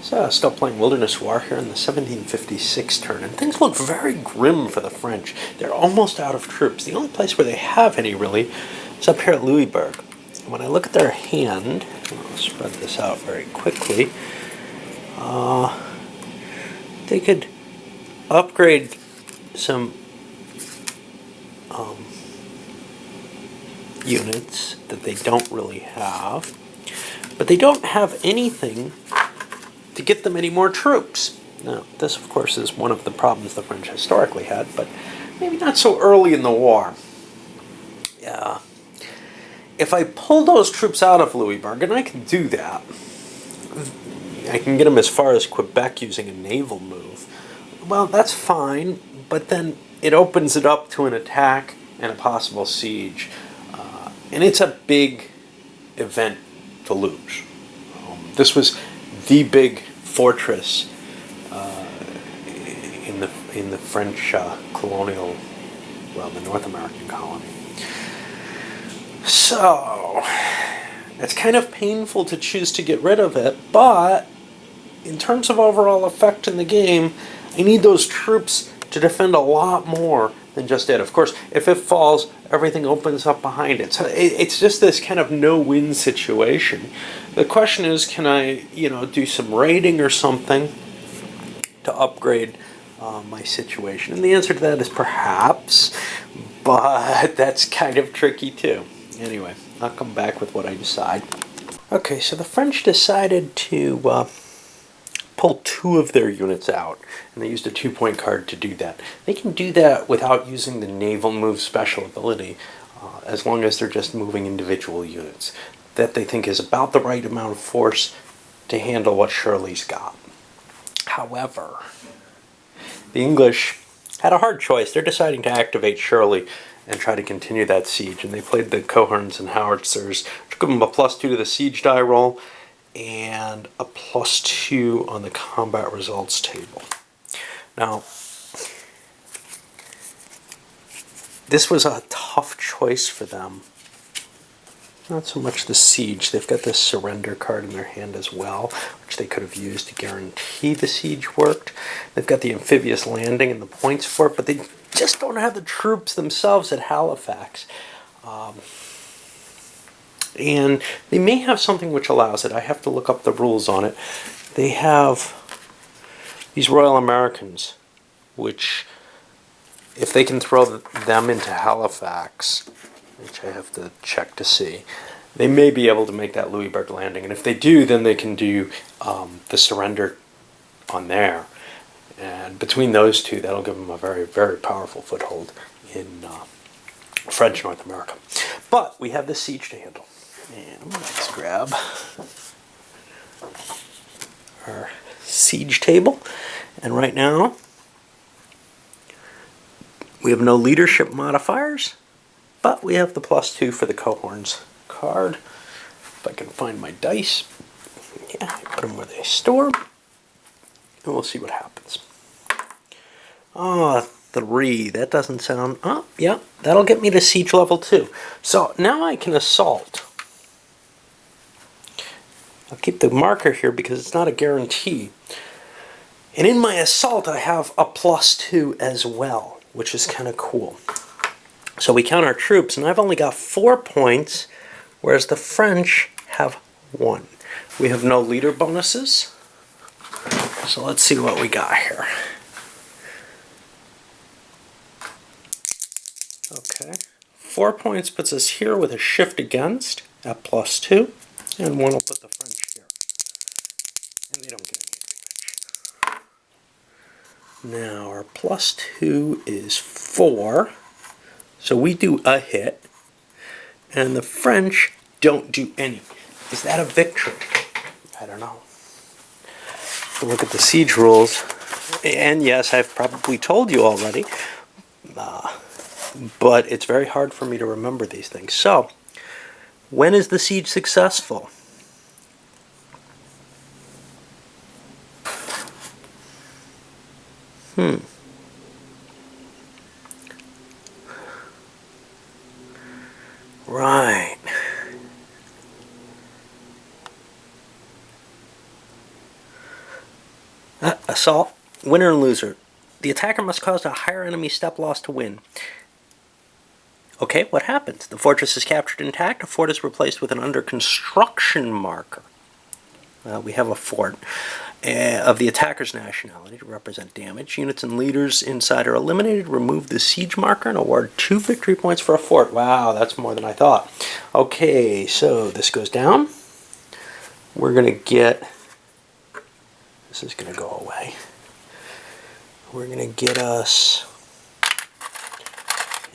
So, still playing Wilderness War here in the 1756 turn, and things look very grim for the French. They're almost out of troops. The only place where they have any, really, is up here at Louisberg. And when I look at their hand, I'll spread this out very quickly, they could upgrade some units that they don't really have, but they don't have anything to get them any more troops. Now, this, of course, is one of the problems the French historically had, but maybe not so early in the war. Yeah. If I pull those troops out of Louisberg, and I can do that, I can get them as far as Quebec using a naval move. Well, that's fine, but then it opens it up to an attack and a possible siege. And it's a big event to lose. This was the big fortress in the French colonial, well, the North American colony. So, it's kind of painful to choose to get rid of it, but in terms of overall effect in the game, I need those troops to defend a lot more than just it. Of course, if it falls, everything opens up behind it. So it's just this kind of no-win situation. The question is, can I, do some raiding or something to upgrade my situation? And the answer to that is perhaps, but that's kind of tricky too. Anyway, I'll come back with what I decide. Okay, so the French decided to pull 2 of their units out, and they used a 2-point card to do that. They can do that without using the naval move special ability, as long as they're just moving individual units that they think is about the right amount of force to handle what Shirley's got. However, the English had a hard choice. They're deciding to activate Shirley and try to continue that siege, and they played the cohorns and howitzers, which give them a +2 to the siege die roll, and a +2 on the combat results table. Now, this was a tough choice for them. Not so much the siege. They've got this surrender card in their hand as well, which they could have used to guarantee the siege worked. They've got the amphibious landing and the points for it, but they just don't have the troops themselves at Halifax. And they may have something which allows it. I have to look up the rules on it. They have these Royal Americans, which, if they can throw them into Halifax, which I have to check to see, they may be able to make that Louisberg landing. And if they do, then they can do the surrender on there. And between those two, that'll give them a very, very powerful foothold in French North America. But we have the siege to handle. And let's grab our siege table. And right now, we have no leadership modifiers, but we have the +2 for the cohorns card. If I can find my dice, yeah, put them where they store, and we'll see what happens. 3, that doesn't sound, yeah, that'll get me to siege level 2. So now I can assault. I'll keep the marker here because it's not a guarantee. And in my assault, I have a +2 as well, which is kind of cool. So we count our troops, and I've only got 4 points, whereas the French have 1. We have no leader bonuses. So let's see what we got here. Okay, 4 points puts us here with a shift against at +2, and 1 will put the French here. And they don't get any advantage. Now our +2 is 4, so we do a hit, and the French don't do any. Is that a victory? I don't know. Look at the siege rules, and yes, I've probably told you already, but it's very hard for me to remember these things. So, when is the siege successful? Right. Assault, winner and loser. The attacker must cause a higher enemy step loss to win. Okay, what happens? The fortress is captured intact. A fort is replaced with an under construction marker. We have a fort of the attacker's nationality to represent damage. Units and leaders inside are eliminated. Remove the siege marker and award 2 victory points for a fort. Wow, that's more than I thought. Okay, so this goes down. We're going to get... This is going to go away. We're going to get us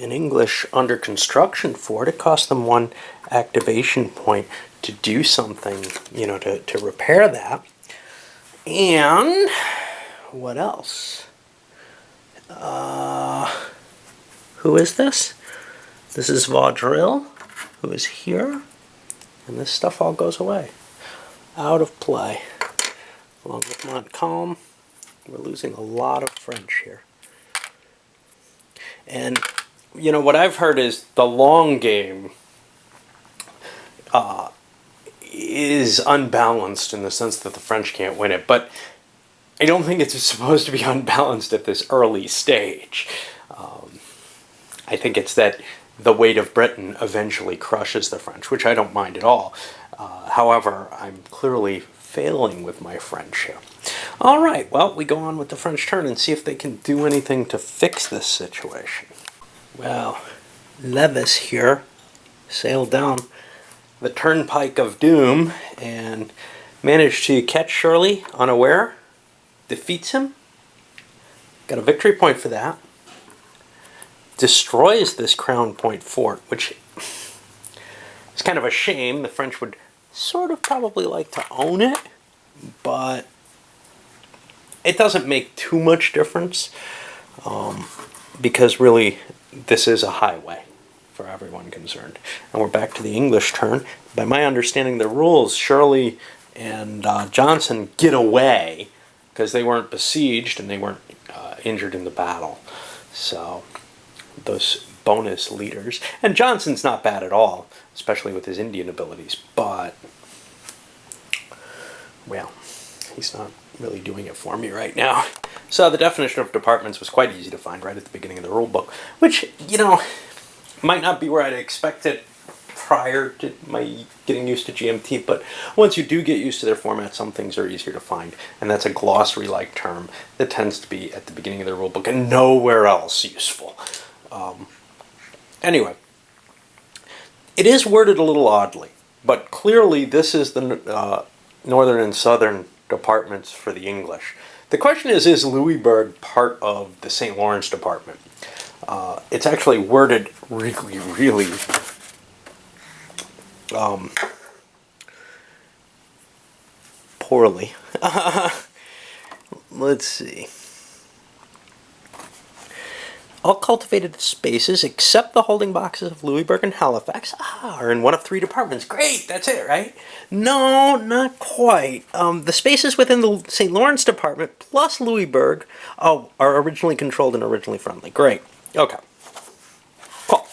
an English under construction fort. It costs them 1 activation point to do something, you know, to repair that. And what else? Who is this? This is Vaudreuil, who is here. And this stuff all goes away. Out of play. Along with Montcalm. We're losing a lot of French here. And, you know, what I've heard is the long game is unbalanced in the sense that the French can't win it. But I don't think it's supposed to be unbalanced at this early stage. I think it's that the weight of Britain eventually crushes the French, which I don't mind at all. However, I'm clearly failing with my French here. All right, well, we go on with the French turn and see if they can do anything to fix this situation. Well, Levis here sailed down the turnpike of doom and managed to catch Shirley unaware, defeats him, got a victory point for that, destroys this Crown Point fort, which is kind of a shame. The French would sort of probably like to own it, but it doesn't make too much difference because really this is a highway for everyone concerned. And we're back to the English turn. By my understanding of the rules, Shirley and Johnson get away because they weren't besieged and they weren't injured in the battle. So those bonus leaders. And Johnson's not bad at all, especially with his Indian abilities, but, well, he's not really doing it for me right now. So the definition of departments was quite easy to find right at the beginning of the rule book, which, you know, might not be where I'd expect it prior to my getting used to GMT, but once you do get used to their format, some things are easier to find, and that's a glossary-like term that tends to be at the beginning of the rule book and nowhere else useful. Anyway, it is worded a little oddly, but clearly this is the northern and southern departments for the English. The question is Louisberg part of the St. Lawrence department? It's actually worded really, really poorly. Let's see. All cultivated spaces except the holding boxes of Louisberg and Halifax are in one of 3 departments. Great, that's it, right? No, not quite. The spaces within the St. Lawrence department plus Louisberg are originally controlled and originally friendly. Great. Okay. Cool.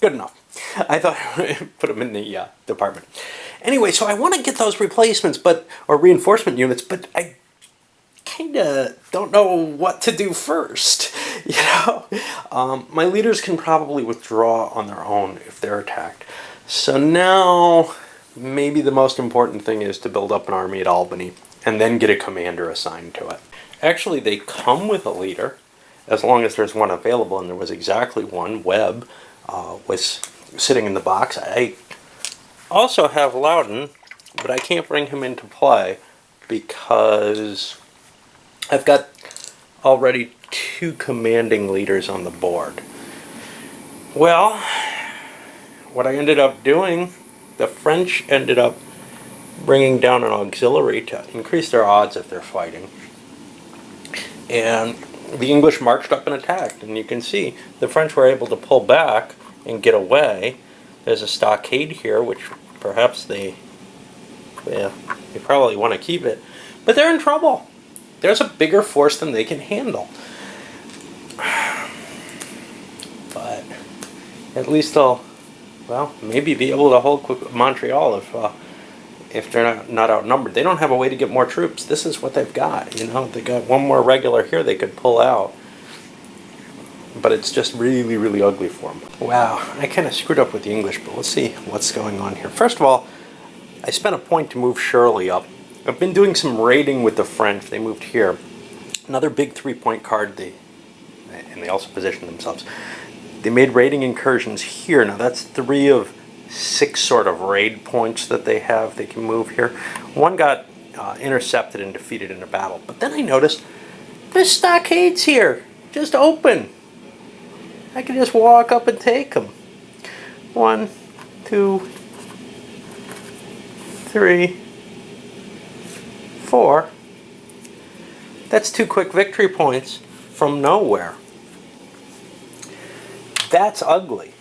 Good enough. I thought I would put them in the department. Anyway, so I want to get those replacements, or reinforcement units, but I kind of don't know what to do first. You know, my leaders can probably withdraw on their own if they're attacked. So now, maybe the most important thing is to build up an army at Albany and then get a commander assigned to it. Actually, they come with a leader, as long as there's one available, and there was exactly one. Webb was sitting in the box. I also have Loudon, but I can't bring him into play because I've got already 2 commanding leaders on the board. Well, what I ended up doing, the French ended up bringing down an auxiliary to increase their odds if they're fighting. And the English marched up and attacked, and you can see the French were able to pull back and get away. There's a stockade here, which perhaps they probably want to keep it, but they're in trouble. There's a bigger force than they can handle. But at least they'll, well, maybe be able to hold Montreal if they're not outnumbered. They don't have a way to get more troops. This is what they've got. You know, they got one more regular here they could pull out. But it's just really, really ugly for them. Wow, I kind of screwed up with the English, but let's see what's going on here. First of all, I spent a point to move Shirley up. I've been doing some raiding with the French. They moved here. Another big 3-point card, and they also positioned themselves. They made raiding incursions here. Now that's 3 of 6 sort of raid points that they have. They can move here. One got intercepted and defeated in a battle. But then I noticed there's stockades here, just open. I can just walk up and take them. 1, 2, 3, 4. That's 2 quick victory points from nowhere. That's ugly.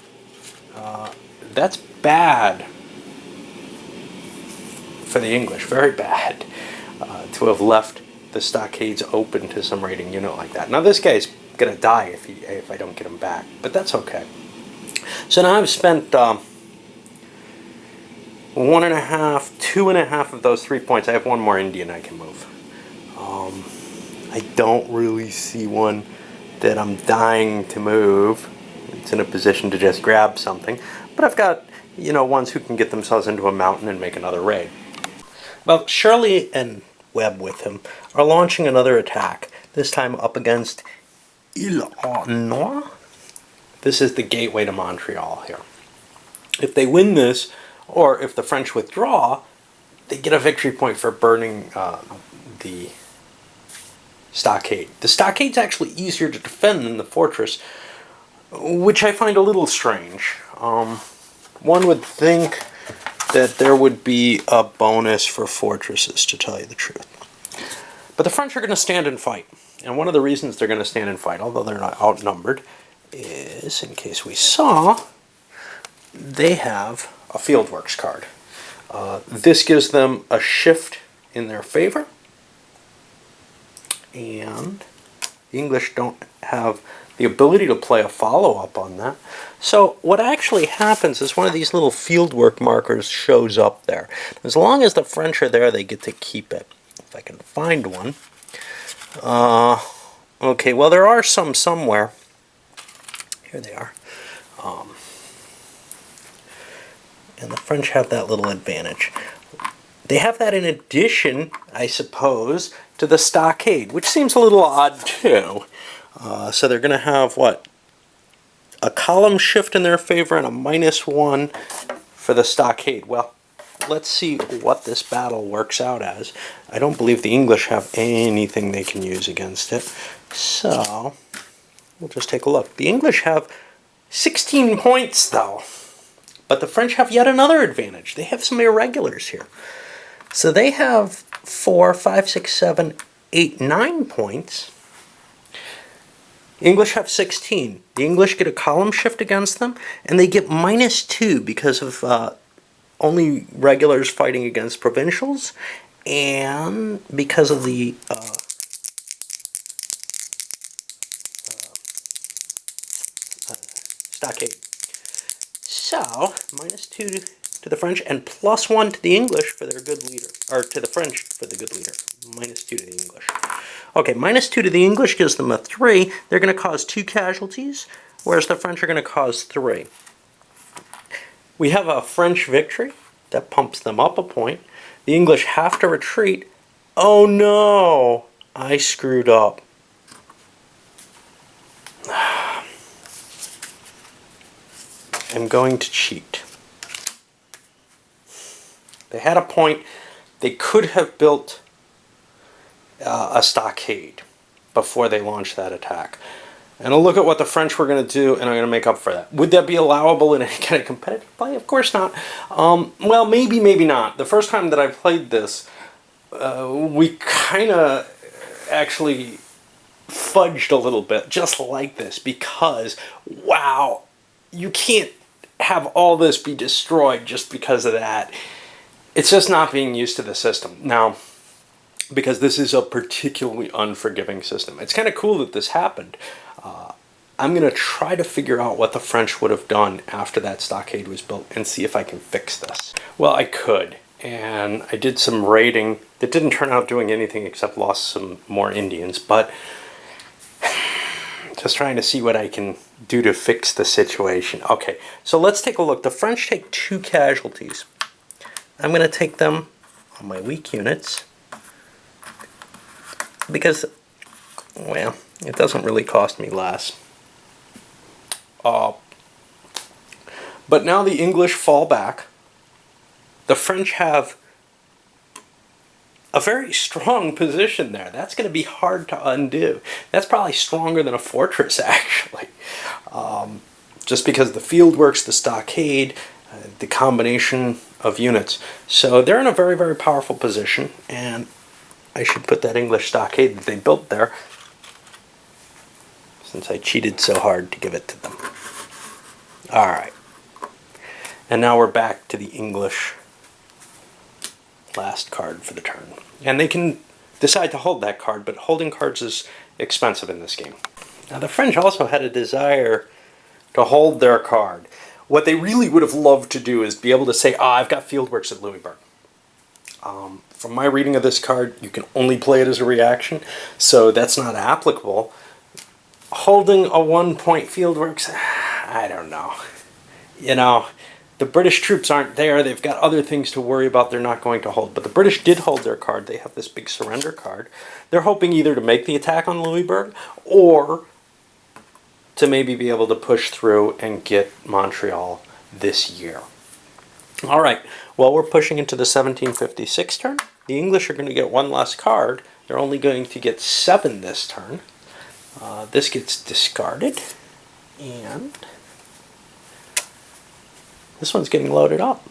That's bad for the English. Very bad to have left the stockades open to some raiding unit like that. Now this guy's gonna die if I don't get him back, but that's okay. So now I've spent 1.5, 2.5 of those 3 points. I have one more Indian I can move. I don't really see one that I'm dying to move. It's in a position to just grab something, but I've got, you know, ones who can get themselves into a mountain and make another raid. Well, Shirley and Webb with him are launching another attack, this time up against Illinois. This is the gateway to Montreal here. If they win this, or if the French withdraw, they get a victory point for burning the stockade. The stockade's actually easier to defend than the fortress, which I find a little strange. One would think that there would be a bonus for fortresses, to tell you the truth. But the French are going to stand and fight. And one of the reasons they're going to stand and fight, although they're not outnumbered, is, in case we saw, they have a Fieldworks card. This gives them a shift in their favor, and the English don't have the ability to play a follow-up on that. So what actually happens is one of these little fieldwork markers shows up there. As long as the French are there, they get to keep it. If I can find one. Okay, well there are some somewhere. Here they are. And the French have that little advantage. They have that in addition, I suppose, to the stockade, which seems a little odd too. So they're going to have, what, a column shift in their favor and a -1 for the stockade. Well, let's see what this battle works out as. I don't believe the English have anything they can use against it. So, we'll just take a look. The English have 16 points, though. But the French have yet another advantage. They have some irregulars here. So they have 4, 5, 6, 7, 8, 9 points. The English have 16. The English get a column shift against them, and they get -2 because of only regulars fighting against provincials, and because of the stockade. So, -2 to the French, and +1 to the English for their good leader, or to the French for the good leader. -2 to the English. Okay, -2 to the English gives them a 3. They're going to cause 2 casualties, whereas the French are going to cause 3. We have a French victory that pumps them up a point. The English have to retreat. Oh no! I screwed up. I'm going to cheat. They had a point. They could have built a stockade before they launched that attack. And I'll look at what the French were going to do, and I'm going to make up for that. Would that be allowable in any kind of competitive play? Of course not. Well, maybe, maybe not. The first time that I played this, we kind of actually fudged a little bit, just like this, because, wow, you can't have all this be destroyed just because of that. It's just not being used to the system. Now, because this is a particularly unforgiving system. It's kind of cool that this happened. I'm going to try to figure out what the French would have done after that stockade was built and see if I can fix this. Well, I could, and I did some raiding that didn't turn out doing anything except lost some more Indians, but just trying to see what I can do to fix the situation. Okay, so let's take a look. The French take 2 casualties. I'm going to take them on my weak units because, well, it doesn't really cost me less. But now the English fall back. The French have a very strong position there. That's going to be hard to undo. That's probably stronger than a fortress, actually. Just because the field works, the stockade, the combination of units. So they're in a very, very powerful position, and I should put that English stockade that they built there, since I cheated so hard to give it to them. All right. And now we're back to the English last card for the turn. And they can decide to hold that card, but holding cards is expensive in this game. Now the French also had a desire to hold their card. What they really would have loved to do is be able to say, I've got fieldworks at Louisberg. From my reading of this card, you can only play it as a reaction, so that's not applicable. Holding a 1-point fieldworks, I don't know. You know, the British troops aren't there. They've got other things to worry about they're not going to hold. But the British did hold their card. They have this big surrender card. They're hoping either to make the attack on Louisberg or to maybe be able to push through and get Montreal this year. All right, well, we're pushing into the 1756 turn. The English are going to get 1 less card. They're only going to get 7 this turn. This gets discarded, and this one's getting loaded up.